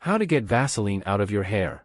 How to get Vaseline out of your hair.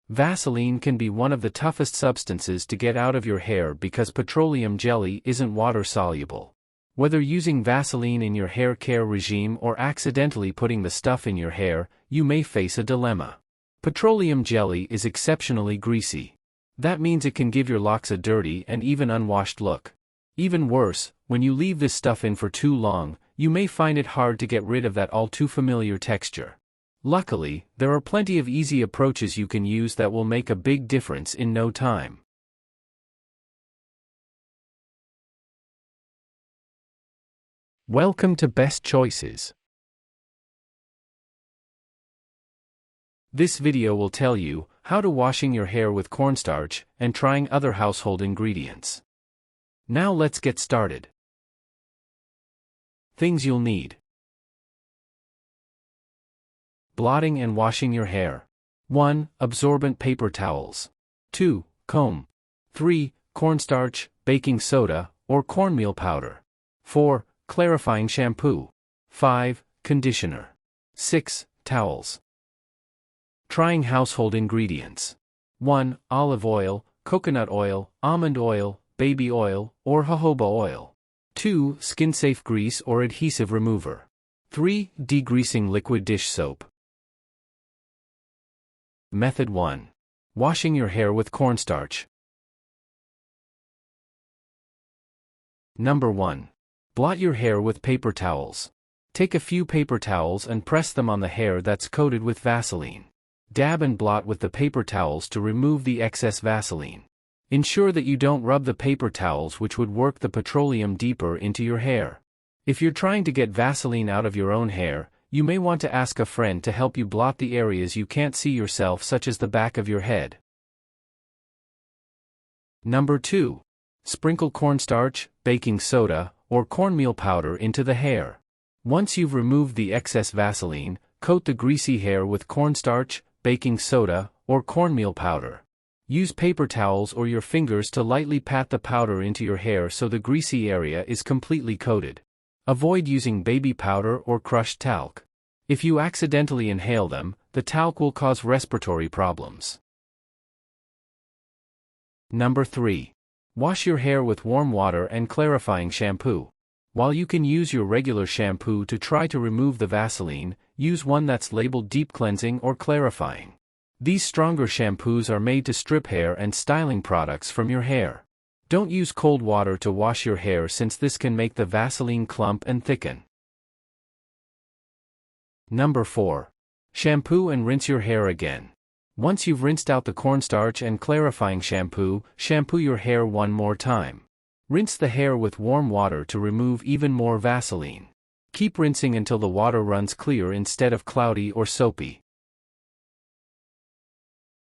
Vaseline can be one of the toughest substances to get out of your hair because petroleum jelly isn't water-soluble. Whether using Vaseline in your hair care regime or accidentally putting the stuff in your hair, you may face a dilemma. Petroleum jelly is exceptionally greasy. That means it can give your locks a dirty and even unwashed look. Even worse, when you leave this stuff in for too long, you may find it hard to get rid of that all-too-familiar texture. Luckily, there are plenty of easy approaches you can use that will make a big difference in no time. Welcome to Best Choices. This video will tell you how to washing your hair with cornstarch and trying other household ingredients. Now let's get started. Things you'll need. Blotting and washing your hair. 1. Absorbent paper towels. 2. Comb. 3. Cornstarch, baking soda, or cornmeal powder. 4. Clarifying shampoo. 5. Conditioner. 6. Towels. Trying household ingredients. 1. Olive oil, coconut oil, almond oil, baby oil, or jojoba oil. 2. Skin-safe grease or adhesive remover. 3. Degreasing liquid dish soap. Method 1. Washing your hair with cornstarch. Number 1. Blot your hair with paper towels. Take a few paper towels and press them on the hair that's coated with Vaseline. Dab and blot with the paper towels to remove the excess Vaseline. Ensure that you don't rub the paper towels, which would work the petroleum deeper into your hair. If you're trying to get Vaseline out of your own hair, you may want to ask a friend to help you blot the areas you can't see yourself, such as the back of your head. Number 2. Sprinkle cornstarch, baking soda, or cornmeal powder into the hair. Once you've removed the excess Vaseline, coat the greasy hair with cornstarch, baking soda, or cornmeal powder. Use paper towels or your fingers to lightly pat the powder into your hair so the greasy area is completely coated. Avoid using baby powder or crushed talc. If you accidentally inhale them, the talc will cause respiratory problems. Number 3. Wash your hair with warm water and clarifying shampoo. While you can use your regular shampoo to try to remove the Vaseline, use one that's labeled deep cleansing or clarifying. These stronger shampoos are made to strip hair and styling products from your hair. Don't use cold water to wash your hair, since this can make the Vaseline clump and thicken. Number 4. Shampoo and rinse your hair again. Once you've rinsed out the cornstarch and clarifying shampoo, shampoo your hair one more time. Rinse the hair with warm water to remove even more Vaseline. Keep rinsing until the water runs clear instead of cloudy or soapy.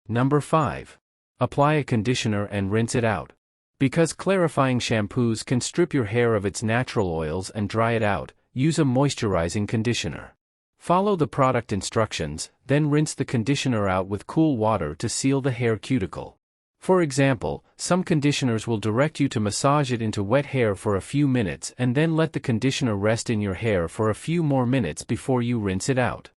Number 5. Apply a conditioner and rinse it out. Because clarifying shampoos can strip your hair of its natural oils and dry it out, use a moisturizing conditioner. Follow the product instructions, then rinse the conditioner out with cool water to seal the hair cuticle. For example, some conditioners will direct you to massage it into wet hair for a few minutes and then let the conditioner rest in your hair for a few more minutes before you rinse it out.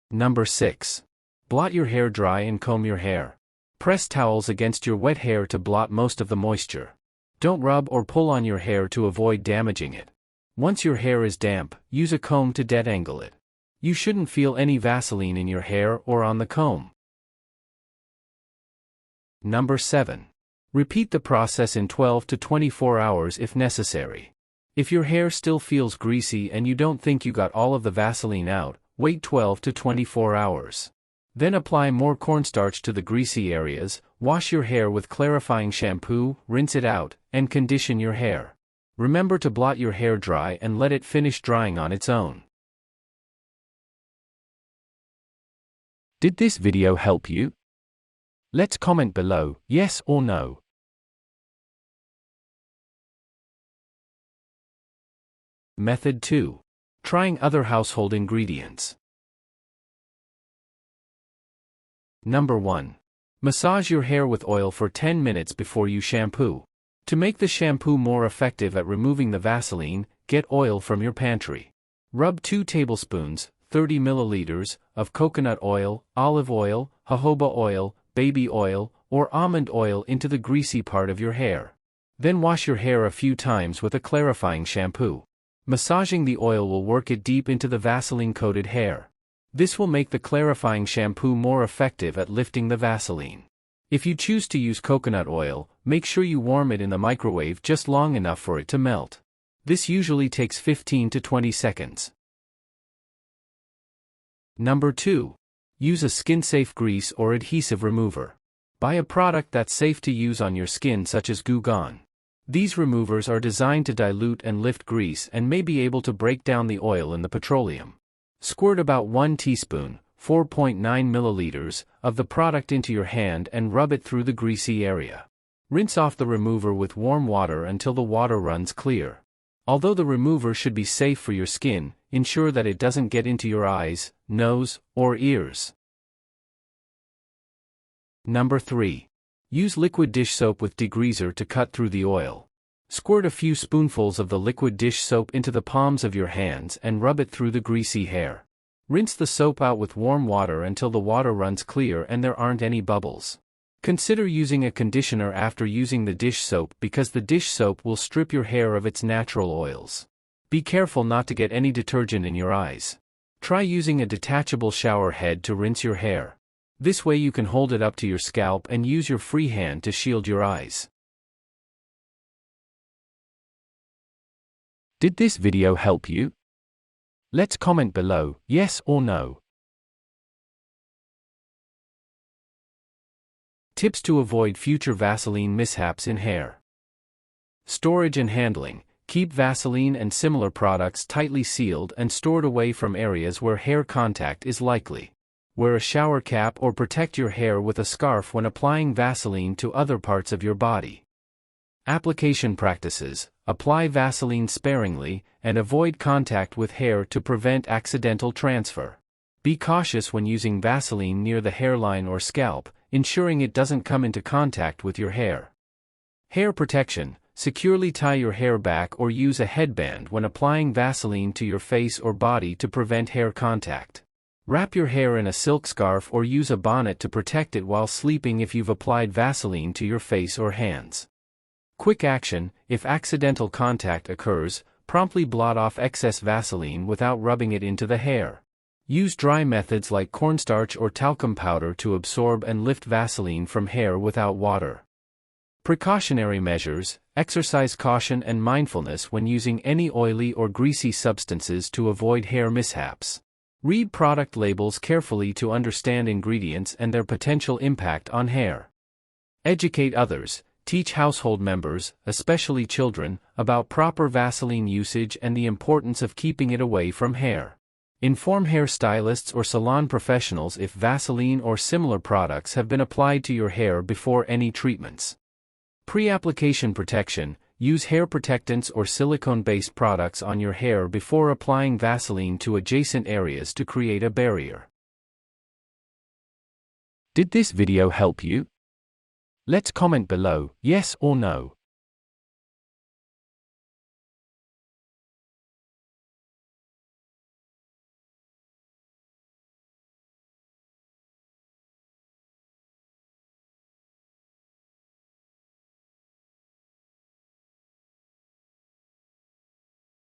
Number 6. Blot your hair dry and comb your hair. Press towels against your wet hair to blot most of the moisture. Don't rub or pull on your hair to avoid damaging it. Once your hair is damp, use a comb to detangle it. You shouldn't feel any Vaseline in your hair or on the comb. Number 7. Repeat the process in 12 to 24 hours if necessary. If your hair still feels greasy and you don't think you got all of the Vaseline out, wait 12 to 24 hours. Then apply more cornstarch to the greasy areas, wash your hair with clarifying shampoo, rinse it out, and condition your hair. Remember to blot your hair dry and let it finish drying on its own. Did this video help you? Let's comment below, yes or no. Method 2. Trying other household ingredients. Number 1. Massage your hair with oil for 10 minutes before you shampoo. To make the shampoo more effective at removing the Vaseline, get oil from your pantry. Rub 2 tablespoons, 30 milliliters, of coconut oil, olive oil, jojoba oil, baby oil, or almond oil into the greasy part of your hair. Then wash your hair a few times with a clarifying shampoo. Massaging the oil will work it deep into the Vaseline-coated hair. This will make the clarifying shampoo more effective at lifting the Vaseline. If you choose to use coconut oil, make sure you warm it in the microwave just long enough for it to melt. This usually takes 15 to 20 seconds. Number 2. Use a skin-safe grease or adhesive remover. Buy a product that's safe to use on your skin such as Goo Gone. These removers are designed to dilute and lift grease and may be able to break down the oil in the petroleum. Squirt about 1 teaspoon, 4.9 milliliters, of the product into your hand and rub it through the greasy area. Rinse off the remover with warm water until the water runs clear. Although the remover should be safe for your skin, ensure that it doesn't get into your eyes, nose, or ears. Number 3. Use liquid dish soap with degreaser to cut through the oil. Squirt a few spoonfuls of the liquid dish soap into the palms of your hands and rub it through the greasy hair. Rinse the soap out with warm water until the water runs clear and there aren't any bubbles. Consider using a conditioner after using the dish soap because the dish soap will strip your hair of its natural oils. Be careful not to get any detergent in your eyes. Try using a detachable shower head to rinse your hair. This way you can hold it up to your scalp and use your free hand to shield your eyes. Did this video help you? Let's comment below, yes or no. Tips to avoid future Vaseline mishaps in hair. Storage and handling. Keep Vaseline and similar products tightly sealed and stored away from areas where hair contact is likely. Wear a shower cap or protect your hair with a scarf when applying Vaseline to other parts of your body. Application practices. Apply Vaseline sparingly and avoid contact with hair to prevent accidental transfer. Be cautious when using Vaseline near the hairline or scalp, ensuring it doesn't come into contact with your hair. Hair protection. Securely tie your hair back or use a headband when applying Vaseline to your face or body to prevent hair contact. Wrap your hair in a silk scarf or use a bonnet to protect it while sleeping if you've applied Vaseline to your face or hands. Quick action. If accidental contact occurs, promptly blot off excess Vaseline without rubbing it into the hair. Use dry methods like cornstarch or talcum powder to absorb and lift Vaseline from hair without water. Precautionary measures. Exercise caution and mindfulness when using any oily or greasy substances to avoid hair mishaps. Read product labels carefully to understand ingredients and their potential impact on hair. Educate others. Teach household members, especially children, about proper Vaseline usage and the importance of keeping it away from hair. Inform hairstylists or salon professionals if Vaseline or similar products have been applied to your hair before any treatments. Pre-application protection. Use hair protectants or silicone-based products on your hair before applying Vaseline to adjacent areas to create a barrier. Did this video help you? Let's comment below, yes or no.